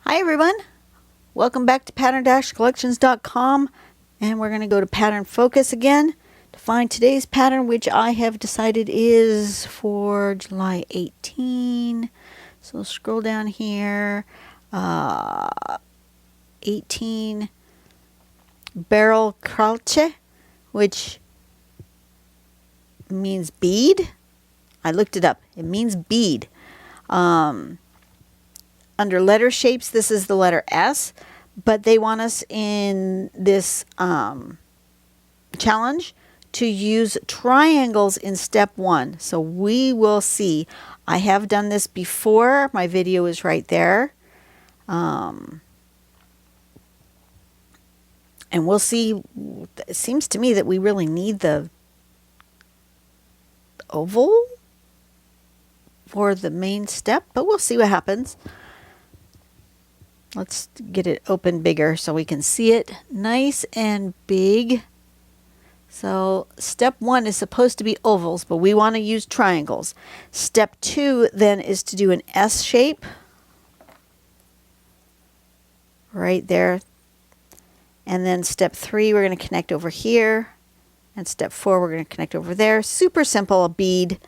Hi everyone, welcome back to pattern-collections.com, and we're going to go to pattern focus again to find today's pattern, which I have decided is for July 18. So scroll down here, 18 Barrel-Kraaltje, which means bead. I looked it up. It means bead. Under letter shapes, this is the letter S, but they want us in this challenge to use triangles in step 1. So we will see. I have done this before. My video is right there. And we'll see. It seems to me that we really need the oval for the main step, but we'll see what happens. Let's get it open bigger so we can see it nice and big. So step 1 is supposed to be ovals, but we want to use triangles. Step 2 then is to do an S shape right there. And then step 3, we're going to connect over here. And step 4, we're going to connect over there. Super simple, a bead.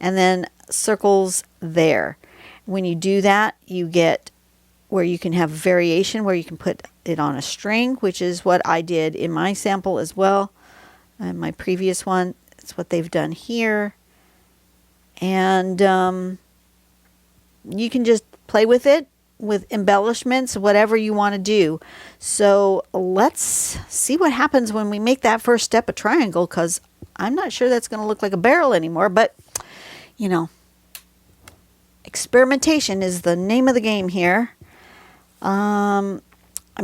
And then circles there. When you do that, you get where you can have variation, where you can put it on a string, which is what I did in my sample as well. And my previous one, it's what they've done here. And you can just play with it with embellishments, whatever you want to do. So let's see what happens when we make that first step a triangle, because I'm not sure that's going to look like a barrel anymore, but you know, experimentation is the name of the game here. I'm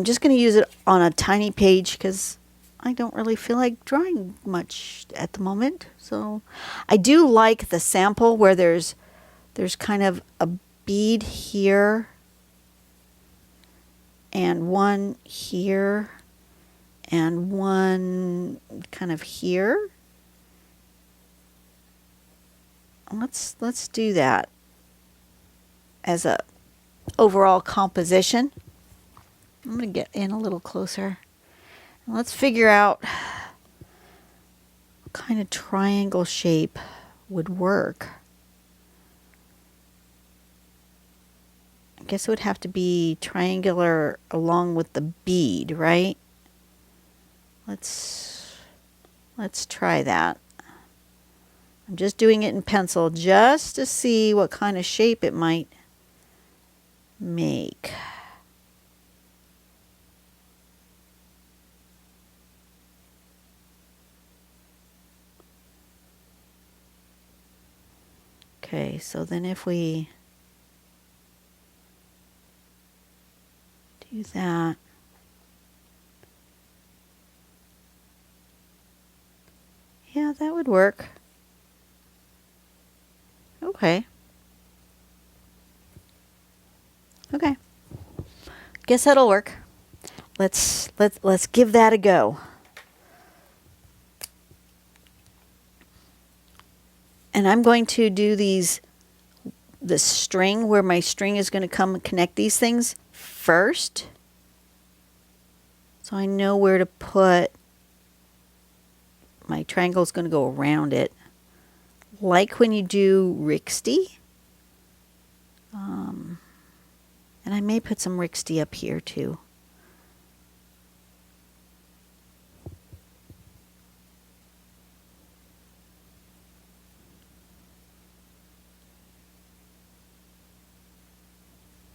just going to use it on a tiny page because I don't really feel like drawing much at the moment. So I do like the sample where there's kind of a bead here and one here and one kind of here. Let's do that as a overall composition. I'm going to get in a little closer. Let's figure out what kind of triangle shape would work. I guess it would have to be triangular along with the bead, right? Let's try that. I'm just doing it in pencil just to see what kind of shape it might make. Okay, so then if we do that, yeah, that would work. Okay. Okay. Guess that'll work. Let's give that a go. And I'm going to do the string where my string is going to come and connect these things first. So I know where to put my triangle is going to go around it. Like when you do Rixty. And I may put some Rixty up here too.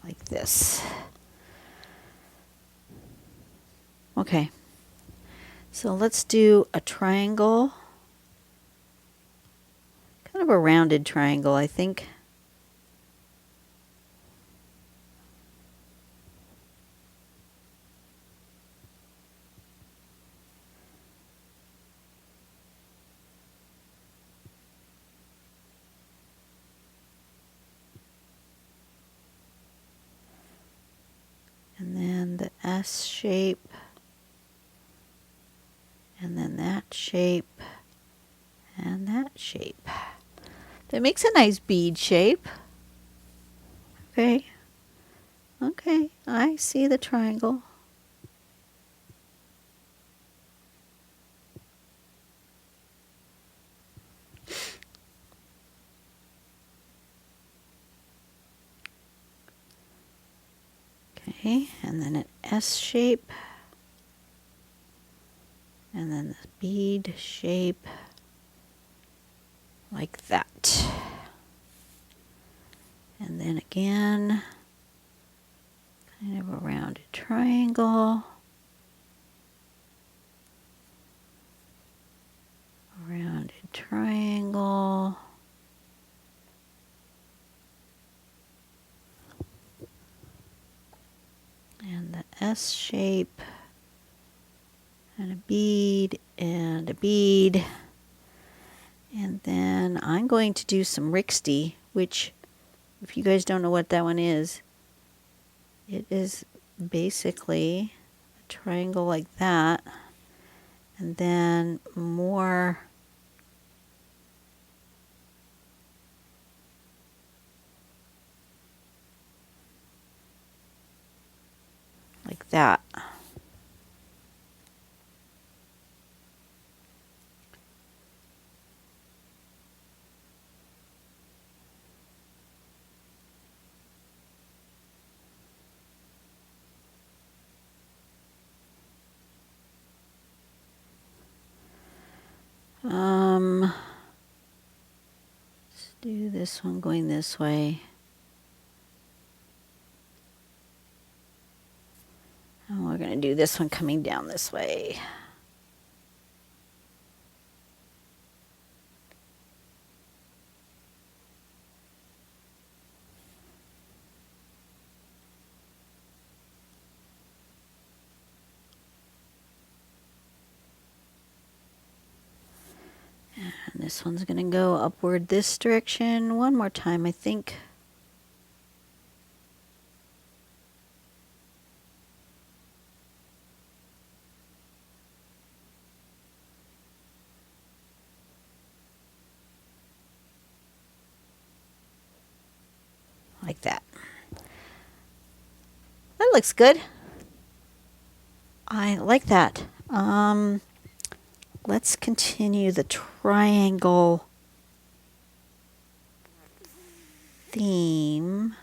Like this. Okay. So let's do a triangle. Kind of a rounded triangle, I think. And then the S shape, and then that shape, and that shape. That makes a nice bead shape. Okay. Okay, I see the triangle. Okay, and then an S shape. And then the bead shape like that. And then again, kind of a rounded triangle. A rounded triangle. And the S shape. And a bead and a bead. And then I'm going to do some Rixty, which, if you guys don't know what that one is, it is basically a triangle like that. And then more like that. Let's do this one going this way. And we're going to do this one coming down this way. And this one's going to go upward this direction one more time, I think. Like that. That looks good. I like that. Let's continue the triangle theme.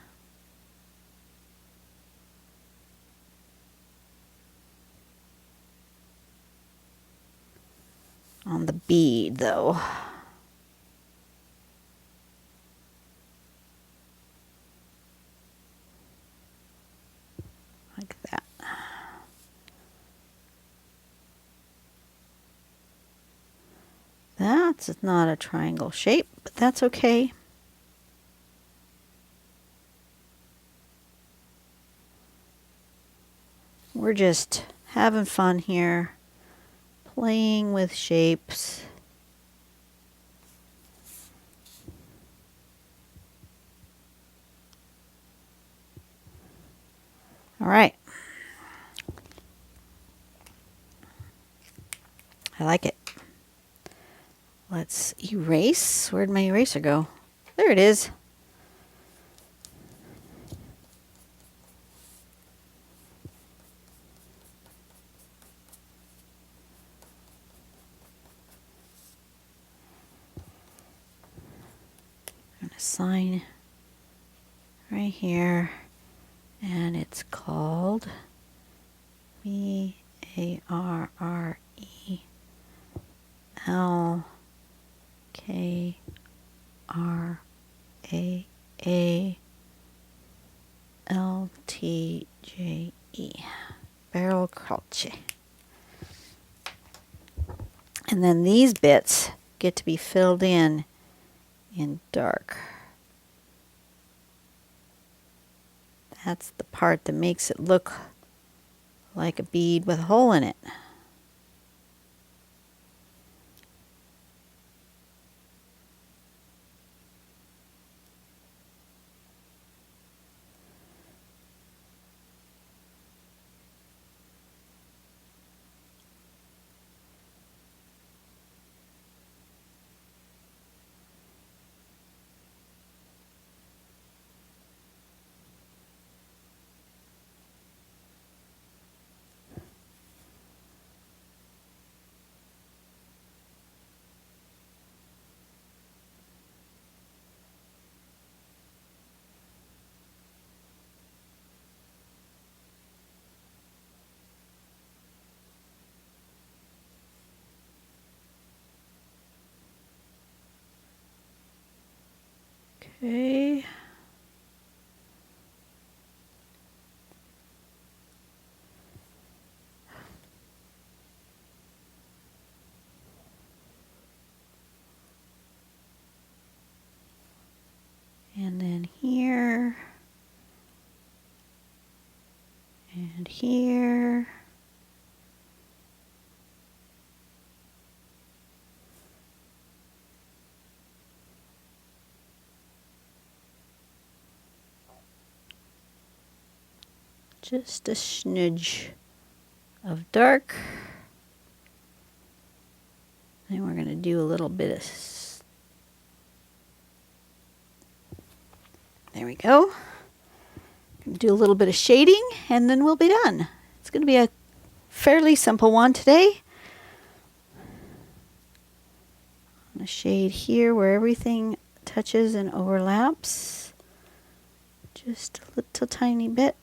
On the bead, though. Like that. That's not a triangle shape, but that's okay. We're just having fun here, playing with shapes. All right. I like it. Let's erase. Where'd my eraser go? There it is. I'm going to sign right here, and it's called Barrel-Kraaltje. Barrel-Kraaltje. And then these bits get to be filled in dark. That's the part that makes it look like a bead with a hole in it. Okay. And then here. And here. Just a smidge of dark. Then we're going to do a little bit of, there we go. Do a little bit of shading and then we'll be done. It's going to be a fairly simple one today. I'm going to shade here where everything touches and overlaps. Just a little tiny bit.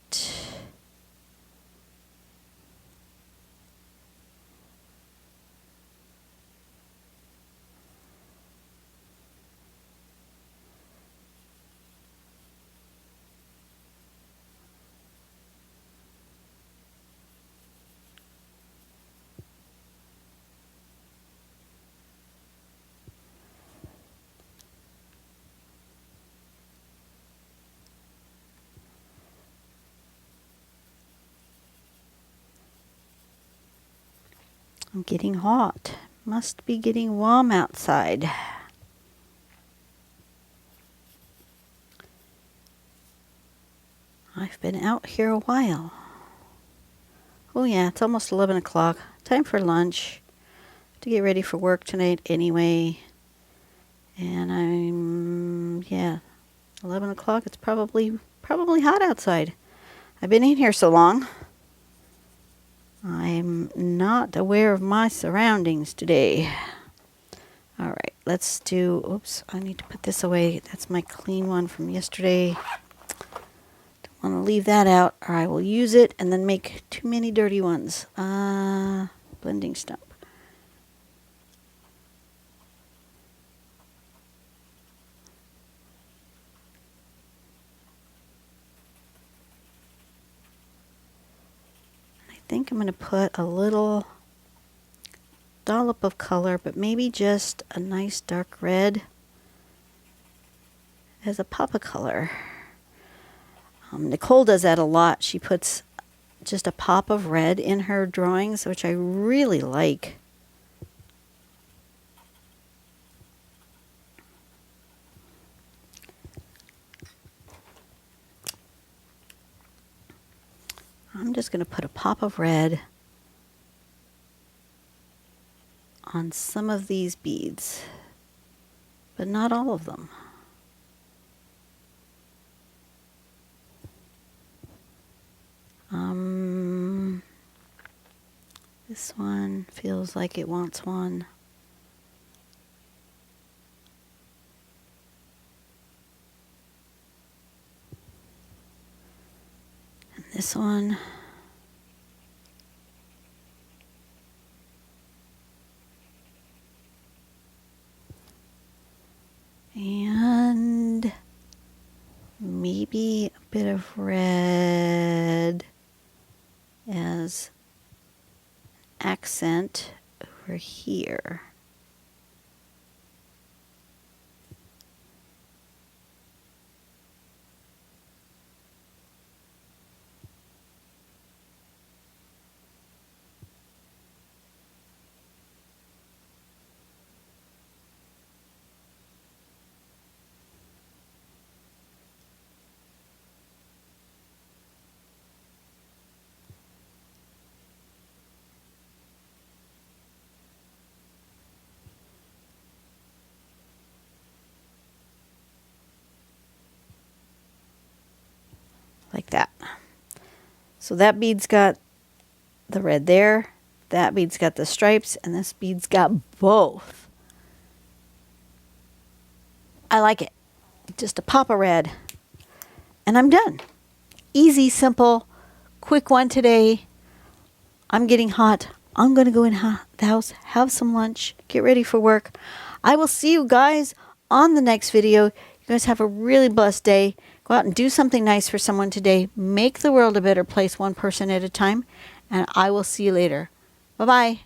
I'm getting hot. Must be getting warm outside. I've been out here a while. Oh yeah, it's almost 11 o'clock. Time for lunch. To get ready for work tonight anyway. And yeah, 11 o'clock. It's probably hot outside. I've been in here so long. I'm not aware of my surroundings today. All right, let's do, oops, I need to put this away. That's my clean one from yesterday. Don't want to leave that out or I will use it and then make too many dirty ones. Blending stump. I think I'm going to put a little dollop of color, but maybe just a nice dark red as a pop of color. Nicole does that a lot. She puts just a pop of red in her drawings, which I really like. I'm just going to put a pop of red on some of these beads, but not all of them. This one feels like it wants one. And this one. And maybe a bit of red as accent over here. Like that. So that bead's got the red there, that bead's got the stripes, and this bead's got both. I like it. Just a pop of red. And I'm done. Easy, simple, quick one today. I'm getting hot. I'm going to go in the house, have some lunch, get ready for work. I will see you guys on the next video. You You guys have a really blessed day. Go out and do something nice for someone today. Make the world a better place one person at a time. And I will see you later. Bye-bye.